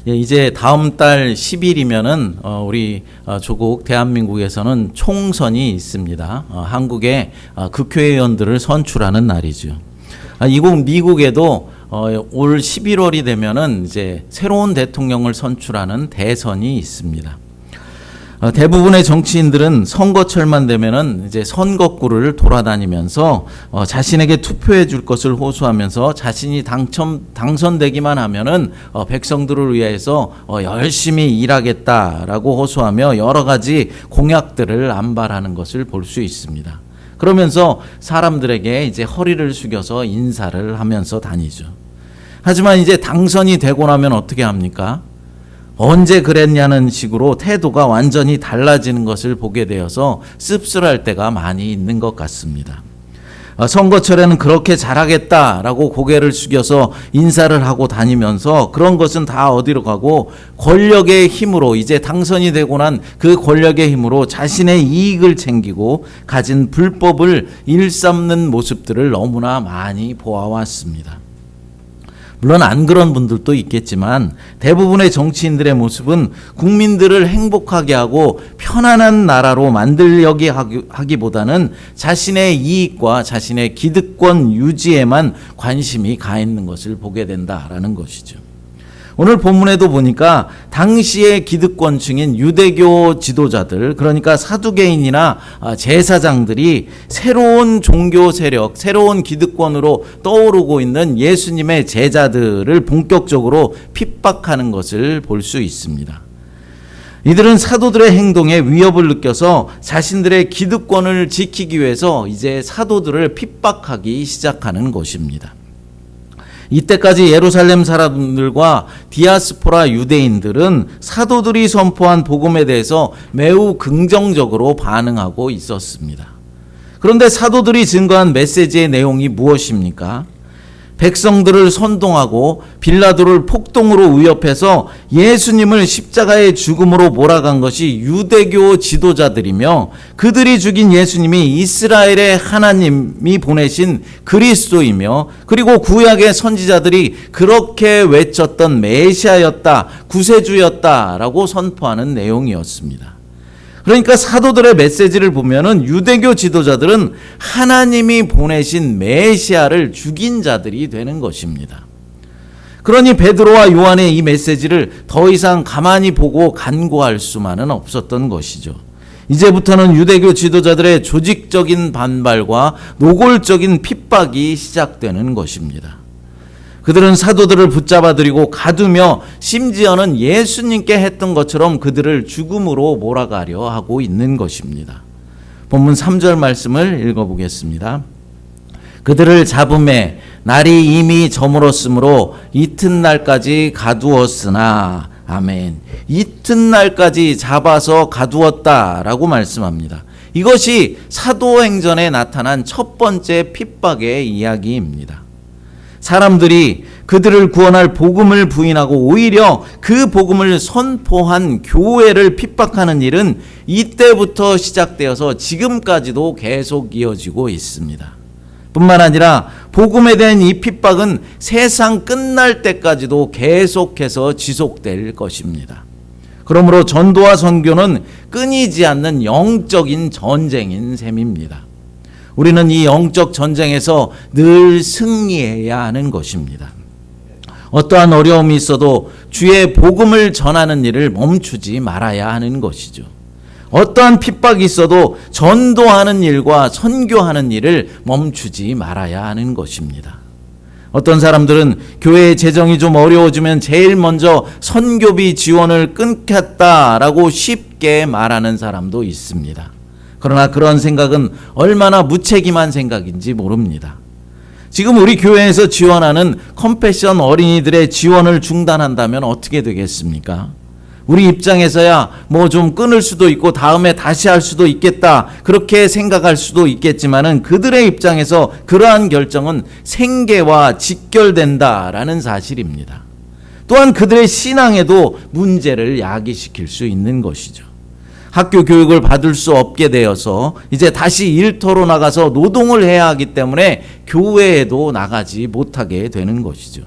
이제 다음 달 10일이면은 우리 조국 대한민국에서는 총선이 있습니다. 한국의 국회의원들을 선출하는 날이죠. 이곳 미국에도 올 11월이 되면은 이제 새로운 대통령을 선출하는 대선이 있습니다. 대부분의 정치인들은 선거철만 되면은 이제 선거구를 돌아다니면서 자신에게 투표해 줄 것을 호소하면서 자신이 당선되기만 하면은 백성들을 위해서 열심히 일하겠다라고 호소하며 여러 가지 공약들을 안발하는 것을 볼 수 있습니다. 그러면서 사람들에게 이제 허리를 숙여서 인사를 하면서 다니죠. 하지만 이제 당선이 되고 나면 어떻게 합니까? 언제 그랬냐는 식으로 태도가 완전히 달라지는 것을 보게 되어서 씁쓸할 때가 많이 있는 것 같습니다. 선거철에는 그렇게 잘하겠다라고 고개를 숙여서 인사를 하고 다니면서 그런 것은 다 어디로 가고 권력의 힘으로 이제 당선이 되고 난 그 권력의 힘으로 자신의 이익을 챙기고 가진 불법을 일삼는 모습들을 너무나 많이 보아왔습니다. 물론 안 그런 분들도 있겠지만 대부분의 정치인들의 모습은 국민들을 행복하게 하고 편안한 나라로 만들려고 하기보다는 자신의 이익과 자신의 기득권 유지에만 관심이 가 있는 것을 보게 된다라는 것이죠. 오늘 본문에도 보니까 당시의 기득권층인 유대교 지도자들, 그러니까 사두개인이나 제사장들이 새로운 종교 세력, 새로운 기득권으로 떠오르고 있는 예수님의 제자들을 본격적으로 핍박하는 것을 볼 수 있습니다. 이들은 사도들의 행동에 위협을 느껴서 자신들의 기득권을 지키기 위해서 이제 사도들을 핍박하기 시작하는 것입니다. 이때까지 예루살렘 사람들과 디아스포라 유대인들은 사도들이 선포한 복음에 대해서 매우 긍정적으로 반응하고 있었습니다. 그런데 사도들이 증거한 메시지의 내용이 무엇입니까? 백성들을 선동하고 빌라도를 폭동으로 위협해서 예수님을 십자가의 죽음으로 몰아간 것이 유대교 지도자들이며 그들이 죽인 예수님이 이스라엘의 하나님이 보내신 그리스도이며 그리고 구약의 선지자들이 그렇게 외쳤던 메시아였다, 구세주였다라고 선포하는 내용이었습니다. 그러니까 사도들의 메시지를 보면은 유대교 지도자들은 하나님이 보내신 메시아를 죽인 자들이 되는 것입니다. 그러니 베드로와 요한의 이 메시지를 더 이상 가만히 보고 간구할 수만은 없었던 것이죠. 이제부터는 유대교 지도자들의 조직적인 반발과 노골적인 핍박이 시작되는 것입니다. 그들은 사도들을 붙잡아들이고 가두며 심지어는 예수님께 했던 것처럼 그들을 죽음으로 몰아가려 하고 있는 것입니다. 본문 3절 말씀을 읽어보겠습니다. 그들을 잡음에 날이 이미 저물었으므로 이튿날까지 가두었으나 아멘. 이튿날까지 잡아서 가두었다라고 말씀합니다. 이것이 사도행전에 나타난 첫 번째 핍박의 이야기입니다. 사람들이 그들을 구원할 복음을 부인하고 오히려 그 복음을 선포한 교회를 핍박하는 일은 이때부터 시작되어서 지금까지도 계속 이어지고 있습니다. 뿐만 아니라 복음에 대한 이 핍박은 세상 끝날 때까지도 계속해서 지속될 것입니다. 그러므로 전도와 선교는 끊이지 않는 영적인 전쟁인 셈입니다. 우리는 이 영적 전쟁에서 늘 승리해야 하는 것입니다. 어떠한 어려움이 있어도 주의 복음을 전하는 일을 멈추지 말아야 하는 것이죠. 어떠한 핍박이 있어도 전도하는 일과 선교하는 일을 멈추지 말아야 하는 것입니다. 어떤 사람들은 교회의 재정이 좀 어려워지면 제일 먼저 선교비 지원을 끊겠다라고 쉽게 말하는 사람도 있습니다. 그러나 그런 생각은 얼마나 무책임한 생각인지 모릅니다. 지금 우리 교회에서 지원하는 컴패션 어린이들의 지원을 중단한다면 어떻게 되겠습니까? 우리 입장에서야 뭐 좀 끊을 수도 있고 다음에 다시 할 수도 있겠다 그렇게 생각할 수도 있겠지만은 그들의 입장에서 그러한 결정은 생계와 직결된다라는 사실입니다. 또한 그들의 신앙에도 문제를 야기시킬 수 있는 것이죠. 학교 교육을 받을 수 없게 되어서 이제 다시 일터로 나가서 노동을 해야 하기 때문에 교회에도 나가지 못하게 되는 것이죠.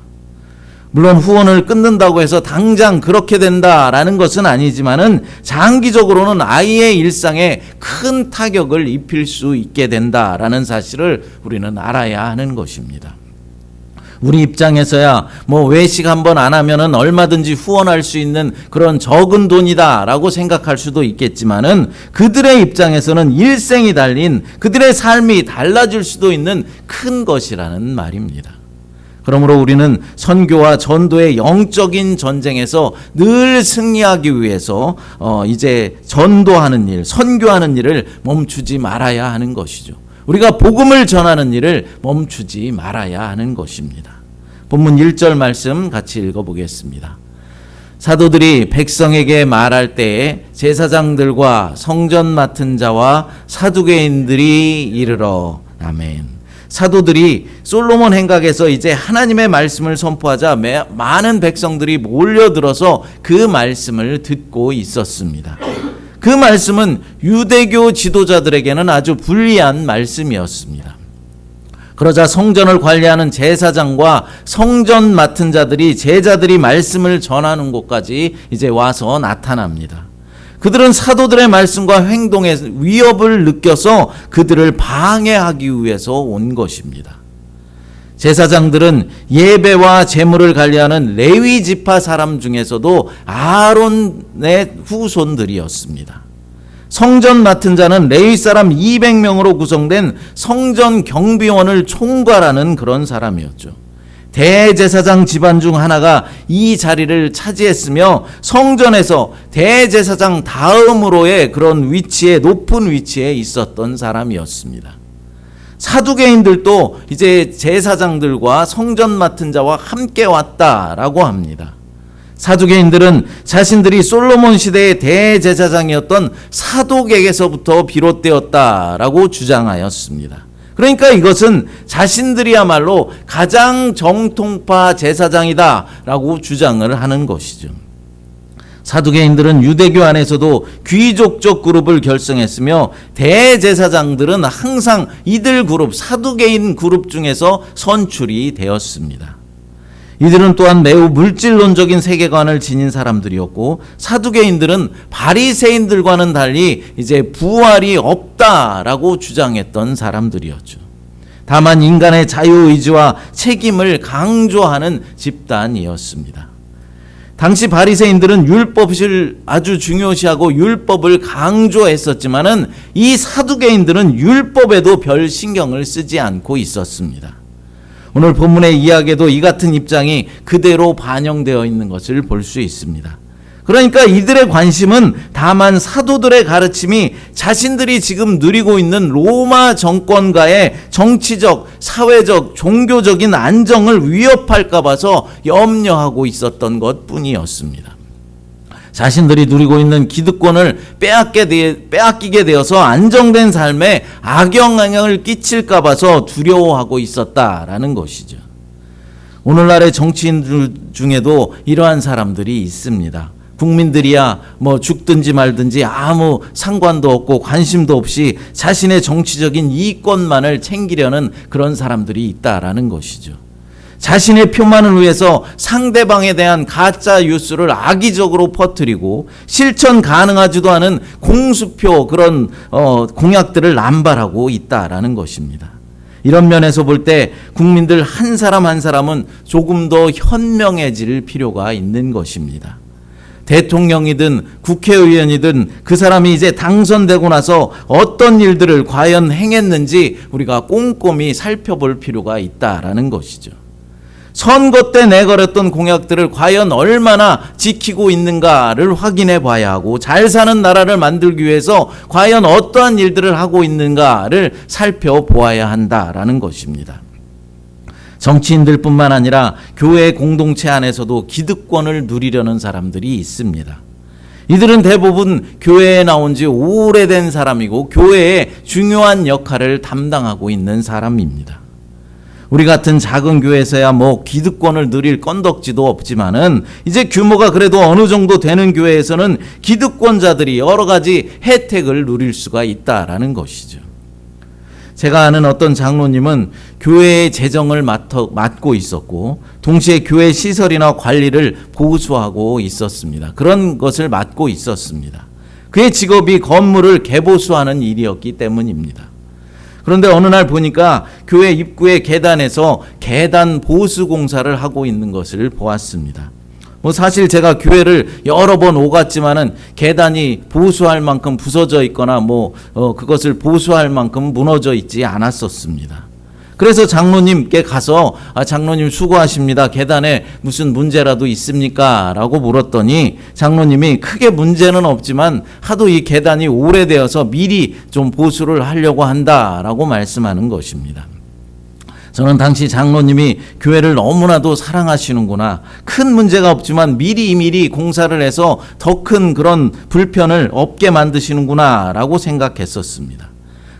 물론 후원을 끊는다고 해서 당장 그렇게 된다라는 것은 아니지만은 장기적으로는 아이의 일상에 큰 타격을 입힐 수 있게 된다라는 사실을 우리는 알아야 하는 것입니다. 우리 입장에서야 뭐 외식 한번 안 하면은 얼마든지 후원할 수 있는 그런 적은 돈이다라고 생각할 수도 있겠지만은 그들의 입장에서는 일생이 달린 그들의 삶이 달라질 수도 있는 큰 것이라는 말입니다. 그러므로 우리는 선교와 전도의 영적인 전쟁에서 늘 승리하기 위해서 이제 전도하는 일, 선교하는 일을 멈추지 말아야 하는 것이죠. 우리가 복음을 전하는 일을 멈추지 말아야 하는 것입니다. 본문 1절 말씀 같이 읽어보겠습니다. 사도들이 백성에게 말할 때에 제사장들과 성전 맡은 자와 사두개인들이 이르러 아멘. 사도들이 솔로몬 행각에서 이제 하나님의 말씀을 선포하자 많은 백성들이 몰려들어서 그 말씀을 듣고 있었습니다. 그 말씀은 유대교 지도자들에게는 아주 불리한 말씀이었습니다. 그러자 성전을 관리하는 제사장과 성전 맡은 자들이 제자들이 말씀을 전하는 곳까지 이제 와서 나타납니다. 그들은 사도들의 말씀과 행동에 위협을 느껴서 그들을 방해하기 위해서 온 것입니다. 제사장들은 예배와 제물을 관리하는 레위 지파 사람 중에서도 아론의 후손들이었습니다. 성전 맡은 자는 레위 사람 200명으로 구성된 성전 경비원을 총괄하는 그런 사람이었죠. 대제사장 집안 중 하나가 이 자리를 차지했으며 성전에서 대제사장 다음으로의 그런 위치에, 높은 위치에 있었던 사람이었습니다. 사두개인들도 이제 제사장들과 성전 맡은 자와 함께 왔다라고 합니다. 사두개인들은 자신들이 솔로몬 시대의 대제사장이었던 사독에게서부터 비롯되었다라고 주장하였습니다. 그러니까 이것은 자신들이야말로 가장 정통파 제사장이다라고 주장을 하는 것이죠. 사두개인들은 유대교 안에서도 귀족적 그룹을 결성했으며 대제사장들은 항상 이들 그룹, 사두개인 그룹 중에서 선출이 되었습니다. 이들은 또한 매우 물질론적인 세계관을 지닌 사람들이었고 사두개인들은 바리새인들과는 달리 이제 부활이 없다라고 주장했던 사람들이었죠. 다만 인간의 자유의지와 책임을 강조하는 집단이었습니다. 당시 바리새인들은 율법을 아주 중요시하고 율법을 강조했었지만은 이 사두개인들은 율법에도 별 신경을 쓰지 않고 있었습니다. 오늘 본문의 이야기에도 이 같은 입장이 그대로 반영되어 있는 것을 볼 수 있습니다. 그러니까 이들의 관심은 다만 사도들의 가르침이 자신들이 지금 누리고 있는 로마 정권과의 정치적, 사회적, 종교적인 안정을 위협할까 봐서 염려하고 있었던 것뿐이었습니다. 자신들이 누리고 있는 기득권을 빼앗기게 되어서 안정된 삶에 악영향을 끼칠까 봐서 두려워하고 있었다라는 것이죠. 오늘날의 정치인들 중에도 이러한 사람들이 있습니다. 국민들이야 뭐 죽든지 말든지 아무 상관도 없고 관심도 없이 자신의 정치적인 이익권만을 챙기려는 그런 사람들이 있다라는 것이죠. 자신의 표만을 위해서 상대방에 대한 가짜 뉴스를 악의적으로 퍼뜨리고 실천 가능하지도 않은 공수표 그런 공약들을 남발하고 있다라는 것입니다. 이런 면에서 볼 때 국민들 한 사람 한 사람은 조금 더 현명해질 필요가 있는 것입니다. 대통령이든 국회의원이든 그 사람이 이제 당선되고 나서 어떤 일들을 과연 행했는지 우리가 꼼꼼히 살펴볼 필요가 있다라는 것이죠. 선거 때 내걸었던 공약들을 과연 얼마나 지키고 있는가를 확인해 봐야 하고 잘 사는 나라를 만들기 위해서 과연 어떠한 일들을 하고 있는가를 살펴보아야 한다라는 것입니다. 정치인들뿐만 아니라 교회 공동체 안에서도 기득권을 누리려는 사람들이 있습니다. 이들은 대부분 교회에 나온 지 오래된 사람이고 교회의 중요한 역할을 담당하고 있는 사람입니다. 우리 같은 작은 교회에서야 뭐 기득권을 누릴 건덕지도 없지만은 이제 규모가 그래도 어느 정도 되는 교회에서는 기득권자들이 여러 가지 혜택을 누릴 수가 있다라는 것이죠. 제가 아는 어떤 장로님은 교회의 재정을 맡고 있었고 동시에 교회 시설이나 관리를 보수하고 있었습니다. 그런 것을 맡고 있었습니다. 그의 직업이 건물을 개보수하는 일이었기 때문입니다. 그런데 어느 날 보니까 교회 입구의 계단에서 계단 보수 공사를 하고 있는 것을 보았습니다. 사실 제가 교회를 여러 번 오갔지만은 계단이 보수할 만큼 부서져 있거나 그것을 보수할 만큼 무너져 있지 않았었습니다. 그래서 장로님께 가서 장로님 수고하십니다. 계단에 무슨 문제라도 있습니까? 라고 물었더니 장로님이 크게 문제는 없지만 하도 이 계단이 오래되어서 미리 좀 보수를 하려고 한다라고 말씀하는 것입니다. 저는 당시 장로님이 교회를 너무나도 사랑하시는구나. 큰 문제가 없지만 미리 공사를 해서 더 큰 그런 불편을 없게 만드시는구나 라고 생각했었습니다.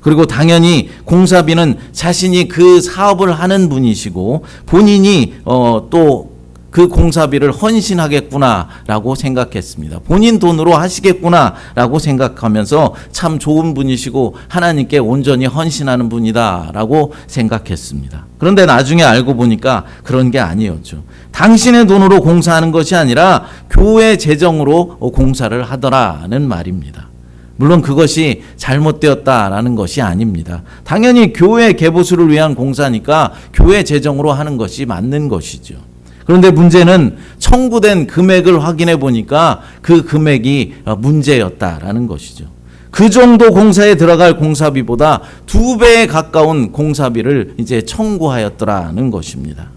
그리고 당연히 공사비는 자신이 그 사업을 하는 분이시고 본인이 또 그 공사비를 헌신하겠구나라고 생각했습니다. 본인 돈으로 하시겠구나라고 생각하면서 참 좋은 분이시고 하나님께 온전히 헌신하는 분이다라고 생각했습니다. 그런데 나중에 알고 보니까 그런 게 아니었죠. 당신의 돈으로 공사하는 것이 아니라 교회 재정으로 공사를 하더라는 말입니다. 물론 그것이 잘못되었다라는 것이 아닙니다. 당연히 교회 개보수를 위한 공사니까 교회 재정으로 하는 것이 맞는 것이죠. 그런데 문제는 청구된 금액을 확인해 보니까 그 금액이 문제였다라는 것이죠. 그 정도 공사에 들어갈 공사비보다 2배에 가까운 공사비를 이제 청구하였더라는 것입니다.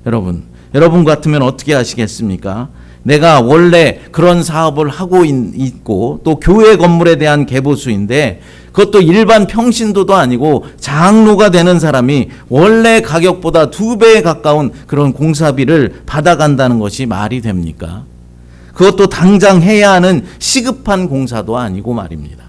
여러분 같으면 어떻게 하시겠습니까? 내가 원래 그런 사업을 하고 있고 또 교회 건물에 대한 개보수인데 그것도 일반 평신도도 아니고 장로가 되는 사람이 원래 가격보다 2배에 가까운 그런 공사비를 받아간다는 것이 말이 됩니까? 그것도 당장 해야 하는 시급한 공사도 아니고 말입니다.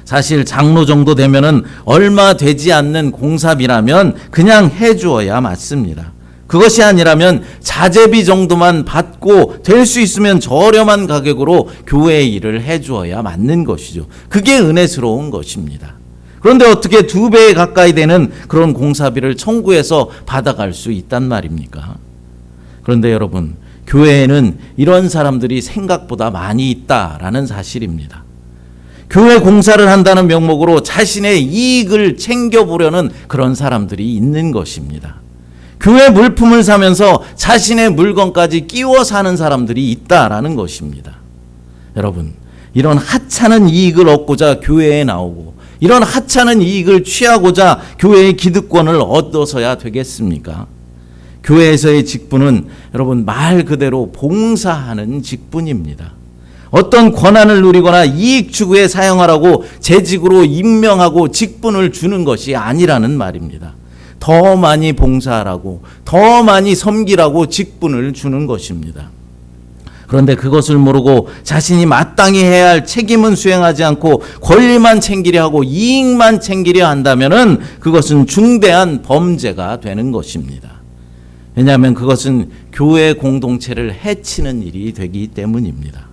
사실 장로 정도 되면은 얼마 되지 않는 공사비라면 그냥 해주어야 맞습니다. 그것이 아니라면 자재비 정도만 받고 될 수 있으면 저렴한 가격으로 교회의 일을 해주어야 맞는 것이죠. 그게 은혜스러운 것입니다. 그런데 어떻게 2배에 가까이 되는 그런 공사비를 청구해서 받아갈 수 있단 말입니까? 그런데 여러분, 교회에는 이런 사람들이 생각보다 많이 있다라는 사실입니다. 교회 공사를 한다는 명목으로 자신의 이익을 챙겨보려는 그런 사람들이 있는 것입니다. 교회 물품을 사면서 자신의 물건까지 끼워 사는 사람들이 있다라는 것입니다. 여러분, 이런 하찮은 이익을 얻고자 교회에 나오고 이런 하찮은 이익을 취하고자 교회의 기득권을 얻어서야 되겠습니까? 교회에서의 직분은 여러분 말 그대로 봉사하는 직분입니다. 어떤 권한을 누리거나 이익 추구에 사용하라고 재직으로 임명하고 직분을 주는 것이 아니라는 말입니다. 더 많이 봉사하라고, 더 많이 섬기라고 직분을 주는 것입니다. 그런데 그것을 모르고 자신이 마땅히 해야 할 책임은 수행하지 않고 권리만 챙기려 하고 이익만 챙기려 한다면은 그것은 중대한 범죄가 되는 것입니다. 왜냐하면 그것은 교회 공동체를 해치는 일이 되기 때문입니다.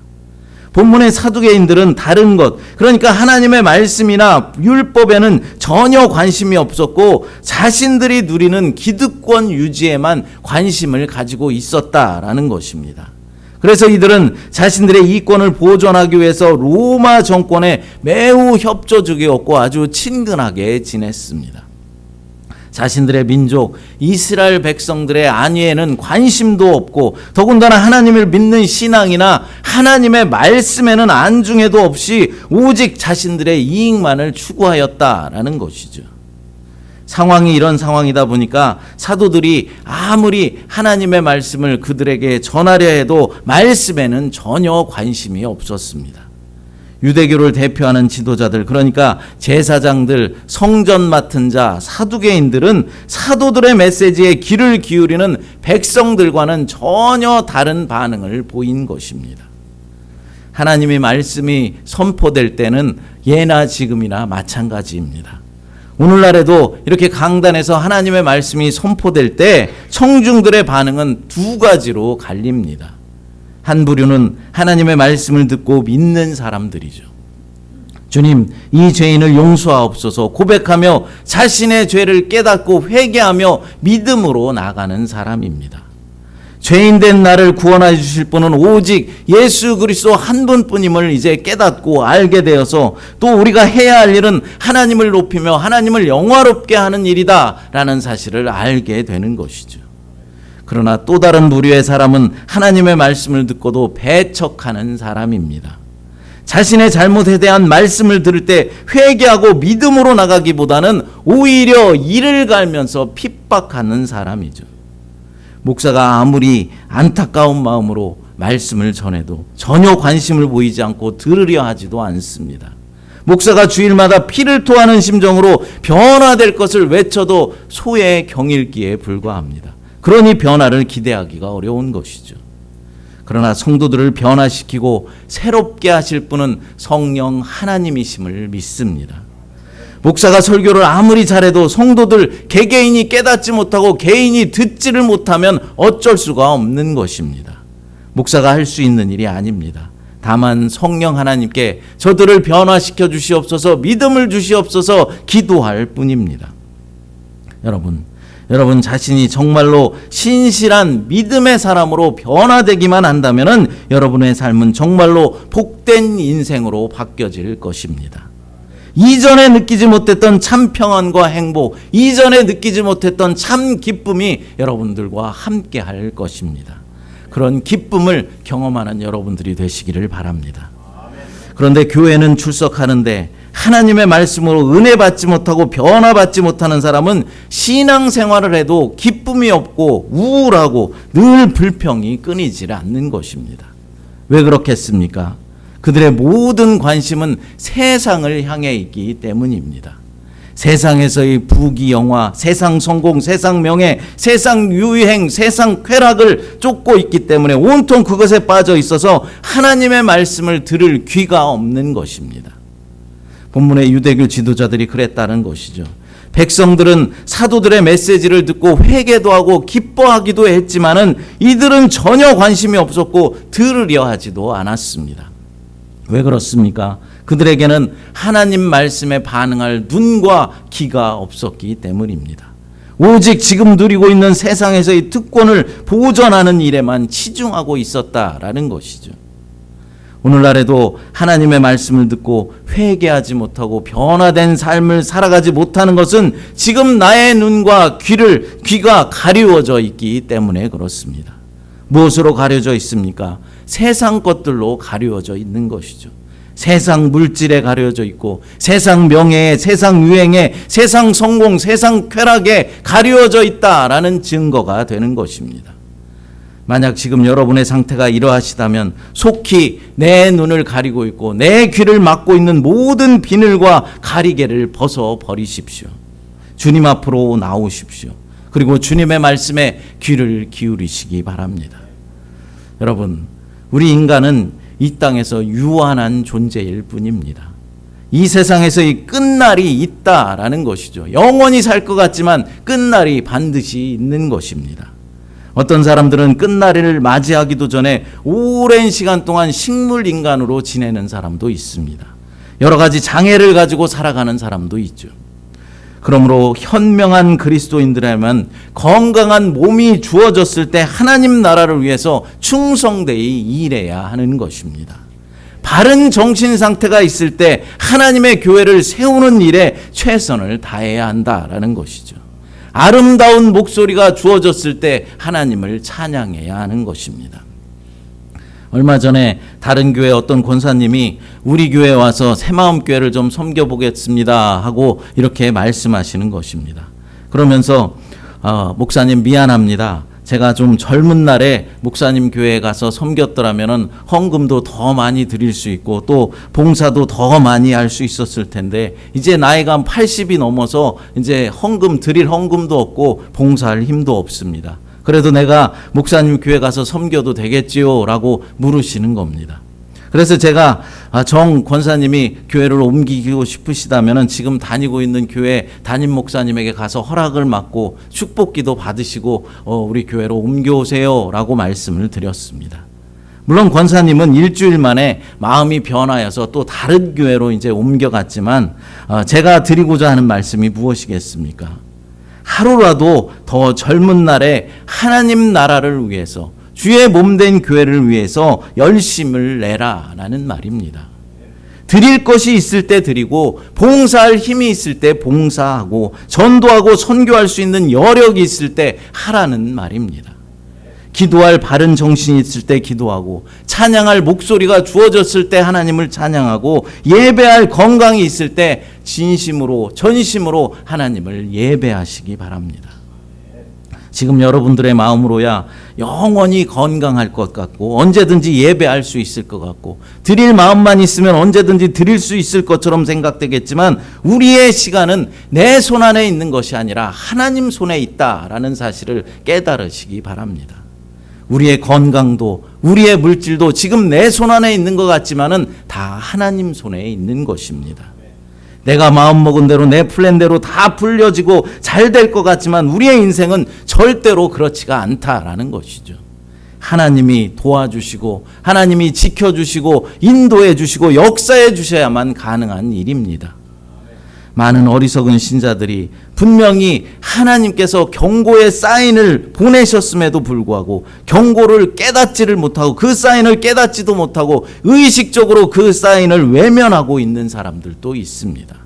본문의 사두개인들은 다른 것, 그러니까 하나님의 말씀이나 율법에는 전혀 관심이 없었고 자신들이 누리는 기득권 유지에만 관심을 가지고 있었다라는 것입니다. 그래서 이들은 자신들의 이권을 보존하기 위해서 로마 정권에 매우 협조적이었고 아주 친근하게 지냈습니다. 자신들의 민족 이스라엘 백성들의 안위에는 관심도 없고 더군다나 하나님을 믿는 신앙이나 하나님의 말씀에는 안중에도 없이 오직 자신들의 이익만을 추구하였다라는 것이죠. 상황이 이런 상황이다 보니까 사도들이 아무리 하나님의 말씀을 그들에게 전하려 해도 말씀에는 전혀 관심이 없었습니다. 유대교를 대표하는 지도자들, 그러니까 제사장들, 성전 맡은 자, 사두개인들은 사도들의 메시지에 귀를 기울이는 백성들과는 전혀 다른 반응을 보인 것입니다. 하나님의 말씀이 선포될 때는 예나 지금이나 마찬가지입니다. 오늘날에도 이렇게 강단에서 하나님의 말씀이 선포될 때 청중들의 반응은 두 가지로 갈립니다. 한 부류는 하나님의 말씀을 듣고 믿는 사람들이죠. 주님, 이 죄인을 용서하옵소서 고백하며 자신의 죄를 깨닫고 회개하며 믿음으로 나가는 사람입니다. 죄인된 나를 구원해 주실 분은 오직 예수 그리스도 한 분뿐임을 이제 깨닫고 알게 되어서 또 우리가 해야 할 일은 하나님을 높이며 하나님을 영화롭게 하는 일이다 라는 사실을 알게 되는 것이죠. 그러나 또 다른 부류의 사람은 하나님의 말씀을 듣고도 배척하는 사람입니다. 자신의 잘못에 대한 말씀을 들을 때 회개하고 믿음으로 나가기보다는 오히려 이를 갈면서 핍박하는 사람이죠. 목사가 아무리 안타까운 마음으로 말씀을 전해도 전혀 관심을 보이지 않고 들으려 하지도 않습니다. 목사가 주일마다 피를 토하는 심정으로 변화될 것을 외쳐도 소의 경일기에 불과합니다. 그러니 변화를 기대하기가 어려운 것이죠. 그러나 성도들을 변화시키고 새롭게 하실 분은 성령 하나님이심을 믿습니다. 목사가 설교를 아무리 잘해도 성도들 개개인이 깨닫지 못하고 개인이 듣지를 못하면 어쩔 수가 없는 것입니다. 목사가 할 수 있는 일이 아닙니다. 다만 성령 하나님께 저들을 변화시켜 주시옵소서, 믿음을 주시옵소서 기도할 뿐입니다. 여러분 자신이 정말로 신실한 믿음의 사람으로 변화되기만 한다면 여러분의 삶은 정말로 복된 인생으로 바뀌어질 것입니다. 이전에 느끼지 못했던 참 평안과 행복, 이전에 느끼지 못했던 참 기쁨이 여러분들과 함께 할 것입니다. 그런 기쁨을 경험하는 여러분들이 되시기를 바랍니다. 그런데 교회는 출석하는데 하나님의 말씀으로 은혜 받지 못하고 변화받지 못하는 사람은 신앙생활을 해도 기쁨이 없고 우울하고 늘 불평이 끊이질 않는 것입니다. 왜 그렇겠습니까? 그들의 모든 관심은 세상을 향해 있기 때문입니다. 세상에서의 부귀영화, 세상 성공, 세상 명예, 세상 유행, 세상 쾌락을 쫓고 있기 때문에 온통 그것에 빠져 있어서 하나님의 말씀을 들을 귀가 없는 것입니다. 본문의 유대교 지도자들이 그랬다는 것이죠. 백성들은 사도들의 메시지를 듣고 회개도 하고 기뻐하기도 했지만은 이들은 전혀 관심이 없었고 들으려 하지도 않았습니다. 왜 그렇습니까? 그들에게는 하나님 말씀에 반응할 눈과 귀가 없었기 때문입니다. 오직 지금 누리고 있는 세상에서의 특권을 보존하는 일에만 치중하고 있었다라는 것이죠. 오늘날에도 하나님의 말씀을 듣고 회개하지 못하고 변화된 삶을 살아가지 못하는 것은 지금 나의 눈과 귀가 가리워져 있기 때문에 그렇습니다. 무엇으로 가려져 있습니까? 세상 것들로 가려져 있는 것이죠. 세상 물질에 가려져 있고 세상 명예에, 세상 유행에, 세상 성공, 세상 쾌락에 가려져 있다라는 증거가 되는 것입니다. 만약 지금 여러분의 상태가 이러하시다면 속히 내 눈을 가리고 있고 내 귀를 막고 있는 모든 비늘과 가리개를 벗어버리십시오. 주님 앞으로 나오십시오. 그리고 주님의 말씀에 귀를 기울이시기 바랍니다. 여러분, 우리 인간은 이 땅에서 유한한 존재일 뿐입니다. 이 세상에서의 끝날이 있다라는 것이죠. 영원히 살 것 같지만 끝날이 반드시 있는 것입니다. 어떤 사람들은 끝날을 맞이하기도 전에 오랜 시간 동안 식물인간으로 지내는 사람도 있습니다. 여러 가지 장애를 가지고 살아가는 사람도 있죠. 그러므로 현명한 그리스도인들에게는 건강한 몸이 주어졌을 때 하나님 나라를 위해서 충성되이 일해야 하는 것입니다. 바른 정신 상태가 있을 때 하나님의 교회를 세우는 일에 최선을 다해야 한다라는 것이죠. 아름다운 목소리가 주어졌을 때 하나님을 찬양해야 하는 것입니다. 얼마 전에 다른 교회 어떤 권사님이 우리 교회에 와서 새마음교회를 좀 섬겨보겠습니다 하고 이렇게 말씀하시는 것입니다. 그러면서 목사님 미안합니다. 제가 좀 젊은 날에 목사님 교회에 가서 섬겼더라면은 헌금도 더 많이 드릴 수 있고 또 봉사도 더 많이 할 수 있었을 텐데 이제 나이가 80이 넘어서 이제 드릴 헌금도 없고 봉사할 힘도 없습니다. 그래도 내가 목사님 교회 가서 섬겨도 되겠지요? 라고 물으시는 겁니다. 그래서 제가 정 권사님이 교회를 옮기고 싶으시다면 지금 다니고 있는 교회 담임 목사님에게 가서 허락을 받고 축복기도 받으시고 우리 교회로 옮겨오세요 라고 말씀을 드렸습니다. 물론 권사님은 일주일 만에 마음이 변하여서 또 다른 교회로 이제 옮겨갔지만 제가 드리고자 하는 말씀이 무엇이겠습니까? 하루라도 더 젊은 날에 하나님 나라를 위해서 주의 몸된 교회를 위해서 열심을 내라라는 말입니다. 드릴 것이 있을 때 드리고 봉사할 힘이 있을 때 봉사하고 전도하고 선교할 수 있는 여력이 있을 때 하라는 말입니다. 기도할 바른 정신이 있을 때 기도하고 찬양할 목소리가 주어졌을 때 하나님을 찬양하고 예배할 건강이 있을 때 진심으로 전심으로 하나님을 예배하시기 바랍니다. 지금 여러분들의 마음으로야 영원히 건강할 것 같고 언제든지 예배할 수 있을 것 같고 드릴 마음만 있으면 언제든지 드릴 수 있을 것처럼 생각되겠지만 우리의 시간은 내 손 안에 있는 것이 아니라 하나님 손에 있다라는 사실을 깨달으시기 바랍니다. 우리의 건강도 우리의 물질도 지금 내 손 안에 있는 것 같지만은 다 하나님 손에 있는 것입니다. 내가 마음먹은 대로 내 플랜대로 다 풀려지고 잘 될 것 같지만 우리의 인생은 절대로 그렇지가 않다라는 것이죠. 하나님이 도와주시고 하나님이 지켜주시고 인도해 주시고 역사해 주셔야만 가능한 일입니다. 많은 어리석은 신자들이 분명히 하나님께서 경고의 사인을 보내셨음에도 불구하고 경고를 깨닫지를 못하고 그 사인을 깨닫지도 못하고 의식적으로 그 사인을 외면하고 있는 사람들도 있습니다.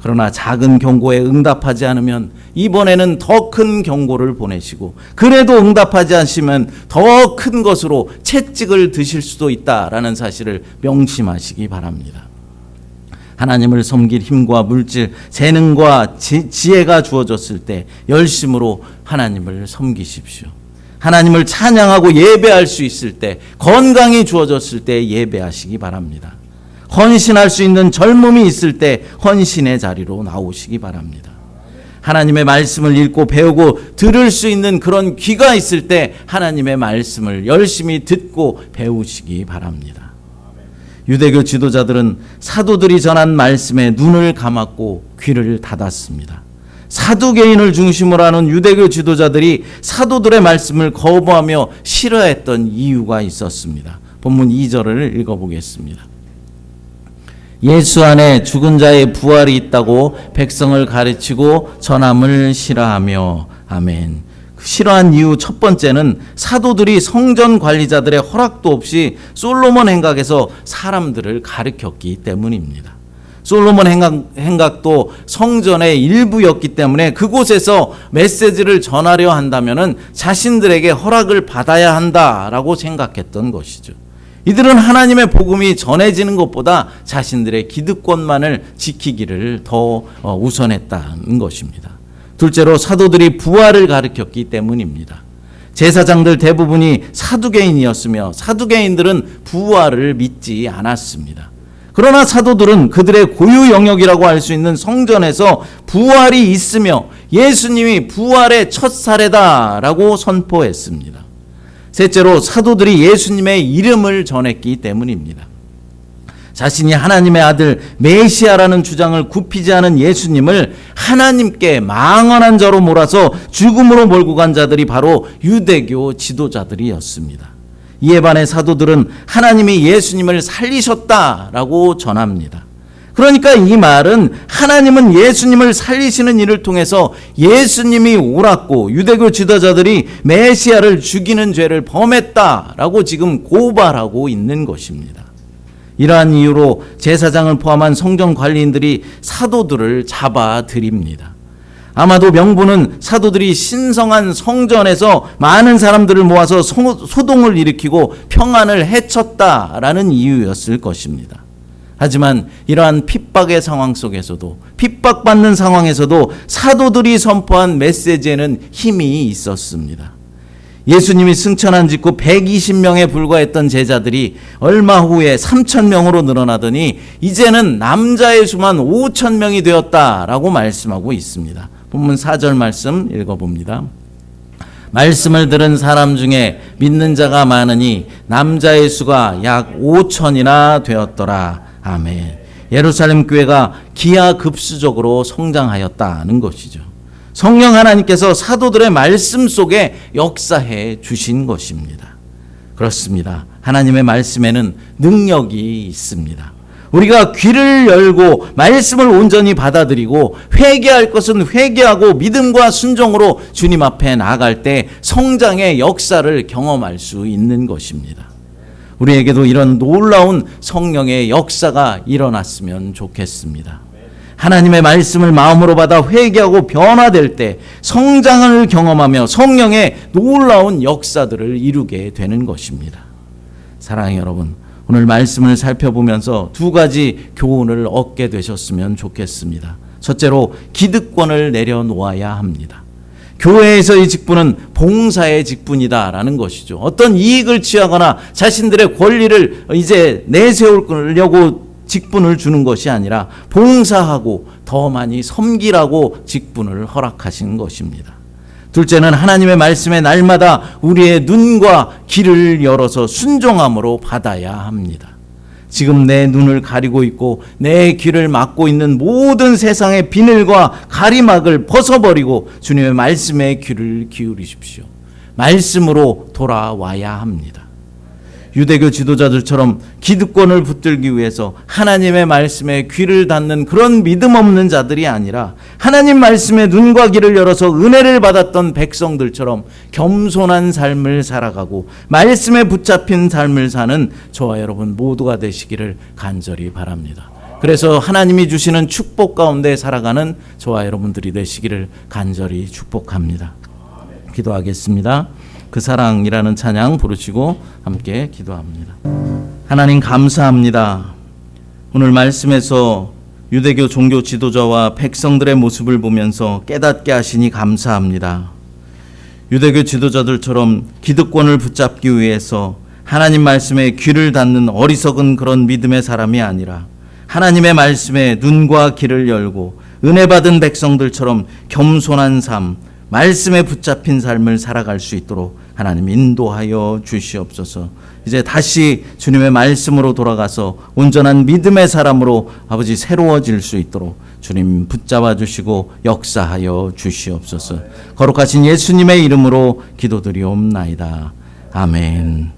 그러나 작은 경고에 응답하지 않으면 이번에는 더 큰 경고를 보내시고 그래도 응답하지 않으시면 더 큰 것으로 채찍을 드실 수도 있다라는 사실을 명심하시기 바랍니다. 하나님을 섬길 힘과 물질, 재능과 지혜가 주어졌을 때 열심으로 하나님을 섬기십시오. 하나님을 찬양하고 예배할 수 있을 때, 건강이 주어졌을 때 예배하시기 바랍니다. 헌신할 수 있는 젊음이 있을 때 헌신의 자리로 나오시기 바랍니다. 하나님의 말씀을 읽고 배우고 들을 수 있는 그런 귀가 있을 때 하나님의 말씀을 열심히 듣고 배우시기 바랍니다. 유대교 지도자들은 사도들이 전한 말씀에 눈을 감았고 귀를 닫았습니다. 사두개인을 중심으로 하는 유대교 지도자들이 사도들의 말씀을 거부하며 싫어했던 이유가 있었습니다. 본문 2절을 읽어보겠습니다. 예수 안에 죽은 자의 부활이 있다고 백성을 가르치고 전함을 싫어하며. 아멘. 싫어한 이유 첫 번째는 사도들이 성전 관리자들의 허락도 없이 솔로몬 행각에서 사람들을 가르쳤기 때문입니다. 솔로몬 행각도 성전의 일부였기 때문에 그곳에서 메시지를 전하려 한다면은 자신들에게 허락을 받아야 한다라고 생각했던 것이죠. 이들은 하나님의 복음이 전해지는 것보다 자신들의 기득권만을 지키기를 더 우선했다는 것입니다. 둘째로 사도들이 부활을 가르쳤기 때문입니다. 제사장들 대부분이 사두개인이었으며 사두개인들은 부활을 믿지 않았습니다. 그러나 사도들은 그들의 고유 영역이라고 할 수 있는 성전에서 부활이 있으며 예수님이 부활의 첫 사례다라고 선포했습니다. 셋째로 사도들이 예수님의 이름을 전했기 때문입니다. 자신이 하나님의 아들 메시아라는 주장을 굽히지 않은 예수님을 하나님께 망언한 자로 몰아서 죽음으로 몰고 간 자들이 바로 유대교 지도자들이었습니다. 이에 반해 사도들은 하나님이 예수님을 살리셨다라고 전합니다. 그러니까 이 말은 하나님은 예수님을 살리시는 일을 통해서 예수님이 옳았고 유대교 지도자들이 메시아를 죽이는 죄를 범했다라고 지금 고발하고 있는 것입니다. 이러한 이유로 제사장을 포함한 성전 관리인들이 사도들을 잡아들입니다. 아마도 명분은 사도들이 신성한 성전에서 많은 사람들을 모아서 소동을 일으키고 평안을 해쳤다라는 이유였을 것입니다. 하지만 이러한 핍박의 상황 속에서도 핍박받는 상황에서도 사도들이 선포한 메시지에는 힘이 있었습니다. 예수님이 승천한 직후 120명에 불과했던 제자들이 얼마 후에 3,000명으로 늘어나더니 이제는 남자의 수만 5,000명이 되었다라고 말씀하고 있습니다. 본문 4절 말씀 읽어봅니다. 말씀을 들은 사람 중에 믿는 자가 많으니 남자의 수가 약 5,000이나 되었더라. 아멘. 예루살렘 교회가 기하급수적으로 성장하였다는 것이죠. 성령 하나님께서 사도들의 말씀 속에 역사해 주신 것입니다. 그렇습니다. 하나님의 말씀에는 능력이 있습니다. 우리가 귀를 열고 말씀을 온전히 받아들이고 회개할 것은 회개하고 믿음과 순종으로 주님 앞에 나아갈 때 성장의 역사를 경험할 수 있는 것입니다. 우리에게도 이런 놀라운 성령의 역사가 일어났으면 좋겠습니다. 하나님의 말씀을 마음으로 받아 회개하고 변화될 때 성장을 경험하며 성령의 놀라운 역사들을 이루게 되는 것입니다. 사랑하는 여러분, 오늘 말씀을 살펴보면서 두 가지 교훈을 얻게 되셨으면 좋겠습니다. 첫째로 기득권을 내려놓아야 합니다. 교회에서의 직분은 봉사의 직분이다라는 것이죠. 어떤 이익을 취하거나 자신들의 권리를 이제 내세우려고 직분을 주는 것이 아니라 봉사하고 더 많이 섬기라고 직분을 허락하신 것입니다. 둘째는 하나님의 말씀에 날마다 우리의 눈과 귀를 열어서 순종함으로 받아야 합니다. 지금 내 눈을 가리고 있고 내 귀를 막고 있는 모든 세상의 비늘과 가리막을 벗어버리고 주님의 말씀에 귀를 기울이십시오. 말씀으로 돌아와야 합니다. 유대교 지도자들처럼 기득권을 붙들기 위해서 하나님의 말씀에 귀를 닫는 그런 믿음 없는 자들이 아니라 하나님 말씀에 눈과 귀를 열어서 은혜를 받았던 백성들처럼 겸손한 삶을 살아가고 말씀에 붙잡힌 삶을 사는 저와 여러분 모두가 되시기를 간절히 바랍니다. 그래서 하나님이 주시는 축복 가운데 살아가는 저와 여러분들이 되시기를 간절히 축복합니다. 기도하겠습니다. 그 사랑이라는 찬양 부르시고 함께 기도합니다. 하나님 감사합니다. 오늘 말씀에서 유대교 종교 지도자와 백성들의 모습을 보면서 깨닫게 하시니 감사합니다. 유대교 지도자들처럼 기득권을 붙잡기 위해서 하나님 말씀에 귀를 닫는 어리석은 그런 믿음의 사람이 아니라 하나님의 말씀에 눈과 귀를 열고 은혜 받은 백성들처럼 겸손한 삶, 말씀에 붙잡힌 삶을 살아갈 수 있도록 하나님 인도하여 주시옵소서. 이제 다시 주님의 말씀으로 돌아가서 온전한 믿음의 사람으로 아버지 새로워질 수 있도록 주님 붙잡아 주시고 역사하여 주시옵소서. 거룩하신 예수님의 이름으로 기도드리옵나이다. 아멘.